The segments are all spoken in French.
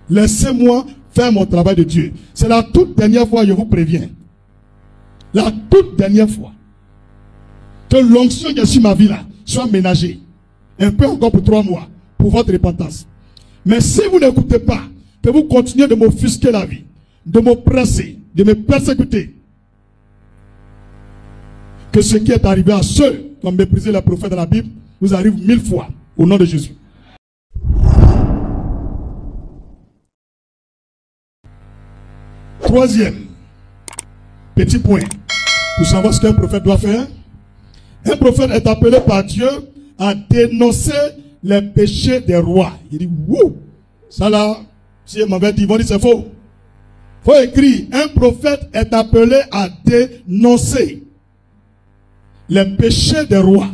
Laissez-moi faire mon travail de Dieu. C'est la toute dernière fois, je vous préviens. La toute dernière fois. Que l'onction qui est sur ma vie là soit ménagée. Un peu encore pour 3 mois. Pour votre repentance. Mais si vous n'écoutez pas, que vous continuez de m'offusquer la vie, de m'oppresser, de me persécuter, que ce qui est arrivé à ceux qui ont méprisé les prophètes de la Bible vous arrive 1000 fois au nom de Jésus. Troisième petit point pour savoir ce qu'un prophète doit faire. Un prophète est appelé par Dieu à dénoncer les péchés des rois. Il dit, wouh, ça là, si il m'avait dit, ils vont dire c'est faux. Il faut écrire, un prophète est appelé à dénoncer les péchés des rois,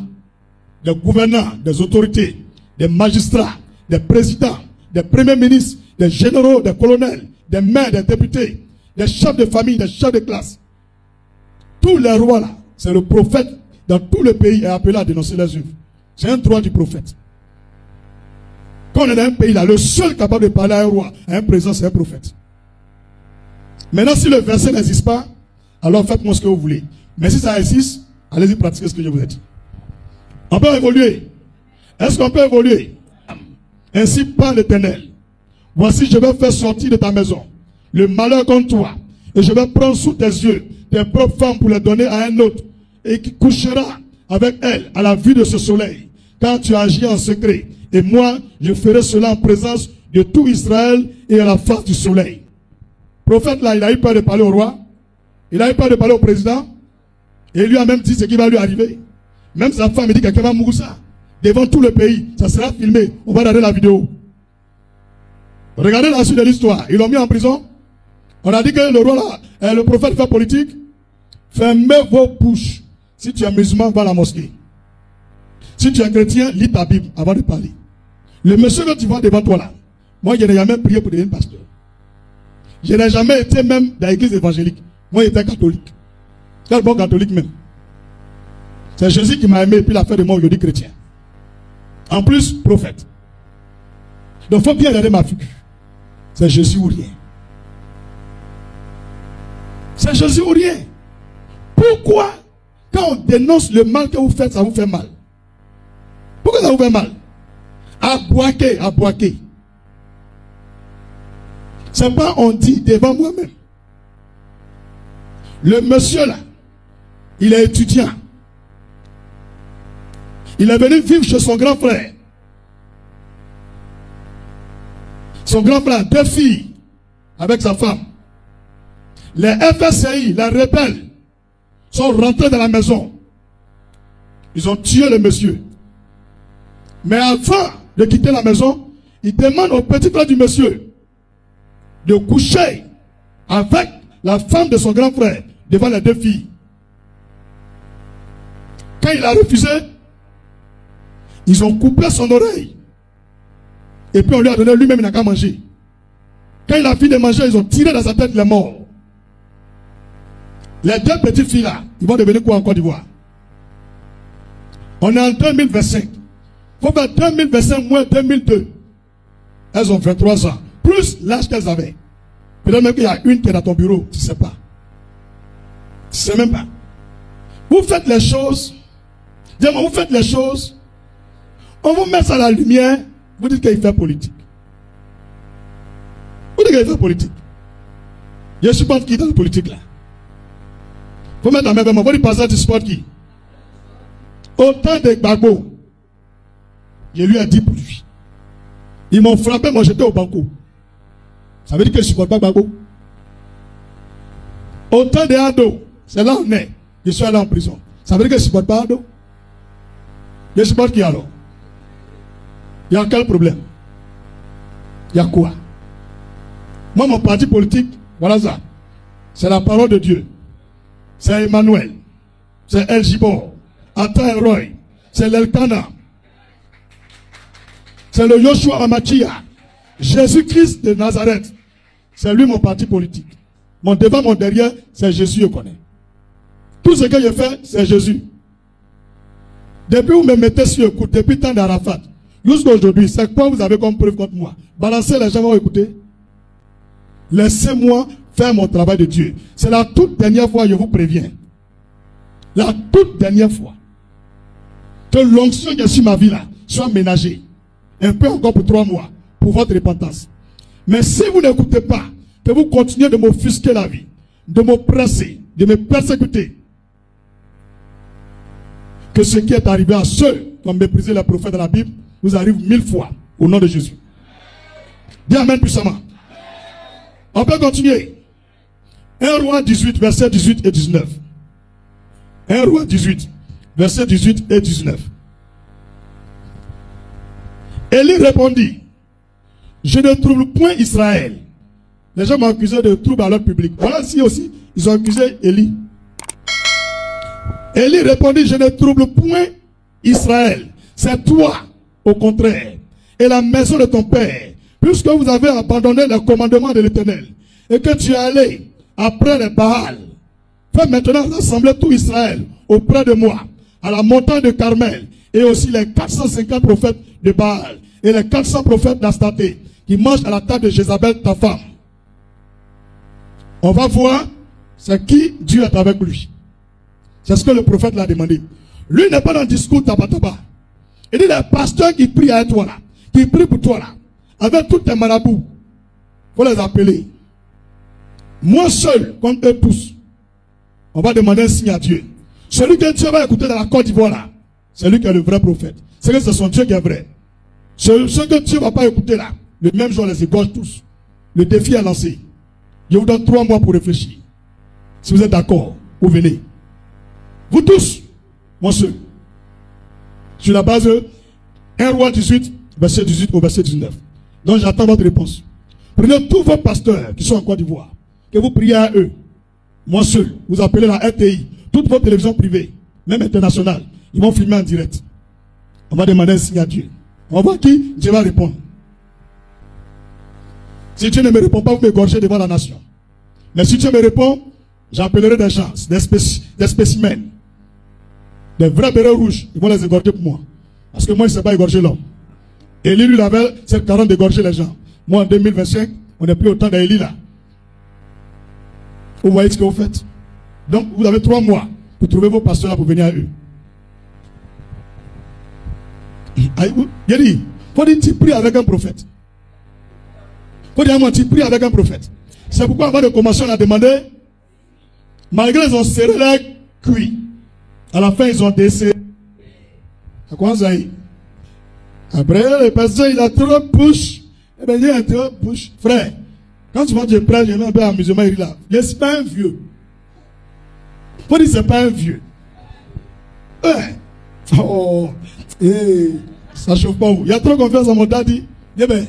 des gouvernants, des autorités, des magistrats, des présidents, des premiers ministres, des généraux, des colonels, des maires, des députés, des chefs de famille, des chefs de classe. Tous les rois là, c'est le prophète dans tout le pays est appelé à dénoncer les œuvres. C'est un droit du prophète. Quand on est dans un pays là, le seul capable de parler à un roi, à un président, c'est un prophète. Maintenant, si le verset n'existe pas, alors faites-moi ce que vous voulez. Mais si ça existe, allez-y pratiquer ce que je vous ai dit. On peut évoluer. Est-ce qu'on peut évoluer? Ainsi parle l'Éternel. Voici, je vais faire sortir de ta maison le malheur contre toi. Et je vais prendre sous tes yeux tes propres femmes pour les donner à un autre. Et qui couchera avec elle à la vue de ce soleil. Quand tu agis en secret. Et moi, je ferai cela en présence de tout Israël et à la face du soleil. Le prophète là, il a eu peur de parler au roi. Il a eu peur de parler au président. Et il lui a même dit ce qui va lui arriver. Même sa femme, il dit que quelqu'un va mourir ça. Devant tout le pays. Ça sera filmé. On va regarder la vidéo. Regardez la suite de l'histoire. Ils l'ont mis en prison. On a dit que le roi là, le prophète fait politique. Fermez vos bouches. Si tu es musulman, va à la mosquée. Si tu es chrétien, lis ta Bible avant de parler. Le monsieur que tu vois devant toi là, moi je n'ai jamais prié pour devenir pasteur. Je n'ai jamais été même dans l'église évangélique. Moi j'étais catholique. Quel bon catholique même. C'est Jésus qui m'a aimé et puis il a fait de moi aujourd'hui chrétien. En plus, prophète. Donc il faut bien regarder ma figure. C'est Jésus ou rien. C'est Jésus ou rien. Pourquoi, quand on dénonce le mal que vous faites, ça vous fait mal? Pourquoi ça vous fait mal? À boaquer. C'est pas on dit devant moi-même. Le monsieur là, il est étudiant. Il est venu vivre chez son grand frère. Son grand frère, 2 filles, avec sa femme. Les FSCI, les rebelles, sont rentrés dans la maison. Ils ont tué le monsieur. Mais avant de quitter la maison, il demande au petit frère du monsieur de coucher avec la femme de son grand frère devant les 2 filles. Quand il a refusé, ils ont coupé son oreille. Et puis on lui a donné, lui-même il n'a qu'à manger. Quand il a fini de manger, ils ont tiré dans sa tête les morts. Les 2 petites filles là, ils vont devenir quoi en Côte d'Ivoire? On est en 2025. Il faut faire 2025 moins 2002. Elles ont 23 ans. Plus l'âge qu'elles avaient. Peut-être même qu'il y a une qui est dans ton bureau. Tu ne sais pas. Tu ne sais même pas. Vous faites les choses. Dis-moi, vous faites les choses. On vous met ça à la lumière. Vous dites qu'il fait politique. Vous dites qu'il fait politique. Je supporte qui dans la politique là? Vous mettez la main vers moi. Vous dites pas ça, tu supportes qui? Autant de Gbagbo. Je lui ai dit pour lui. Ils m'ont frappé, moi j'étais au banco. Ça veut dire que je ne supporte pas Gbagbo. Autant de Ado. C'est là où on est. Je suis allé en prison. Ça veut dire que je ne supporte pas Ado. Je supporte qui alors? Il y a quel problème? Il y a quoi? Moi, mon parti politique, voilà ça. C'est la parole de Dieu. C'est Emmanuel. C'est El Gibor. Ata Roy. C'est l'Elkana. C'est le Yoshua Amachia. Jésus-Christ de Nazareth. C'est lui mon parti politique. Mon devant, mon derrière, c'est Jésus, je connais. Tout ce que je fais, c'est Jésus. Depuis vous me mettez sur écoute, depuis le temps d'Arafat, jusqu'à aujourd'hui, c'est quoi vous avez comme preuve contre moi? Balancez, les gens vont écouter. Laissez-moi faire mon travail de Dieu. C'est la toute dernière fois, je vous préviens. La toute dernière fois. Que l'onction qui est sur ma vie là soit ménagée. Un peu encore pour 3 mois. Pour votre repentance. Mais si vous n'écoutez pas, que vous continuez de m'offusquer la vie, de m'oppresser, de me persécuter, que ce qui est arrivé à ceux qui ont méprisé les prophètes de la Bible vous arrive 1000 fois au nom de Jésus. Dis amen puissamment. On peut continuer. 1 Roi 18, versets 18 et 19. 1 Roi 18, versets 18 et 19. Élie répondit, je ne trouble point Israël. Les gens m'ont accusé de trouble à leur public. Voilà ici aussi, ils ont accusé Élie. Élie répondit, je ne trouble point Israël. C'est toi, au contraire, et la maison de ton père, puisque vous avez abandonné le commandement de l'Éternel, et que tu es allé après les Baal. Fais maintenant rassembler tout Israël auprès de moi, à la montagne de Carmel, et aussi les 450 prophètes de Baal, et les 400 prophètes d'Astarté, qui mangent à la table de Jézabel, ta femme. On va voir, c'est qui Dieu est avec lui. C'est ce que le prophète l'a demandé. Lui n'est pas dans le discours tabataba. Il dit, les pasteurs qui prient avec toi là, qui prient pour toi là, avec tous tes marabouts, il faut les appeler. Moi seul, contre eux tous, on va demander un signe à Dieu. Celui que Dieu va écouter dans la Côte d'Ivoire là, c'est lui qui est le vrai prophète. C'est que c'est son Dieu qui est vrai. Ceux que Dieu ne va pas écouter là, le même jour, les égorge tous. Le défi est lancé. Je vous donne 3 mois pour réfléchir. Si vous êtes d'accord, vous venez. Vous tous, moi seul. Sur la base de 1 Roi 18, verset 18 au verset 19. Donc j'attends votre réponse. Prenez tous vos pasteurs qui sont en Côte d'Ivoire, que vous priez à eux. Moi seul, vous appelez la RTI, toutes vos télévisions privées, même internationales, ils vont filmer en direct. On va demander un signe à Dieu. On va voir qui Dieu va répondre. Si Dieu ne me répond pas, vous m'égorgez devant la nation. Mais si Dieu me répond, j'appellerai des gens, des spécimens. Des vrais bérets rouges, ils vont les égorger pour moi. Parce que moi, je ne sais pas égorger l'homme. Élie, lui, avait cette carence d'égorger les gens. Moi, en 2025, on n'est plus au temps d'Élie là. Vous voyez ce que vous faites. Donc, vous avez 3 mois pour trouver vos pasteurs là pour venir à eux. Il dit, faut dire, tu pries avec un prophète. Faut dire, moi, tu pries avec un prophète. C'est pourquoi avant de commencer, on a demandé, malgré ils ont serré les cuits, à la fin, ils ont décédé. À quoi ça y est? Après, le pasteur, il a trop bouche. Eh bien, il a trop bouche. Frère, quand tu vois que je prêche, je mets un peu d'amusement, il est là. C'est pas un vieux. Faut dire, c'est pas un vieux. Oh, ça chauffe pas où. Il y a trop confiance en mon daddy. Eh bien,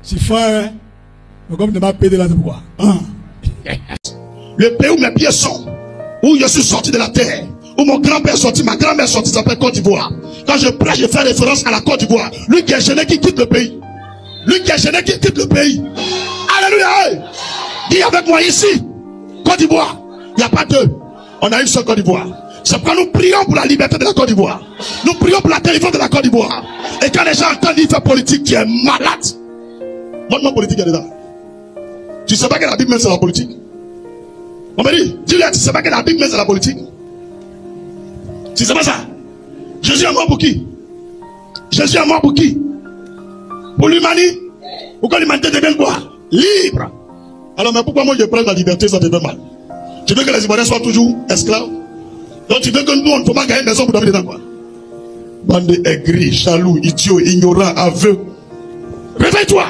c'est fin, mais comme il ne m'a pas aidé là, c'est pourquoi. Le pays où mes pieds sont, où je suis sorti de la terre, où mon grand-père est sorti, ma grand-mère est sortie, ça s'appelle Côte d'Ivoire. Quand je prêche, je fais référence à la Côte d'Ivoire. Lui qui est gêné, qui quitte le pays. Lui qui est gêné, qui quitte le pays. Alléluia. Dis avec moi ici, Côte d'Ivoire. Il n'y a pas deux. On a une seule Côte d'Ivoire. C'est pourquoi nous prions pour la liberté de la Côte d'Ivoire. Nous prions pour la délivrance de la Côte d'Ivoire. Et quand les gens entendent dire faire politique, qui est malade. Montre-moi politique, il est dedans. Tu sais pas que la Bible même c'est la politique. On me dit, dis-lui, tu sais pas que la Bible même c'est la politique. Tu sais pas ça? Jésus est mort pour qui? Jésus est mort pour qui? Pour l'humanité? Pourquoi l'humanité devienne quoi? Libre. Alors, mais pourquoi moi je prends la liberté, ça te fait mal? Tu veux que les Ivoiriens soient toujours esclaves? Donc tu veux que nous, on ne peut pas gagner des hommes pour dormir dedans, quoi? Bande aigris, jaloux, idiots, ignorants, aveux. Réveille-toi!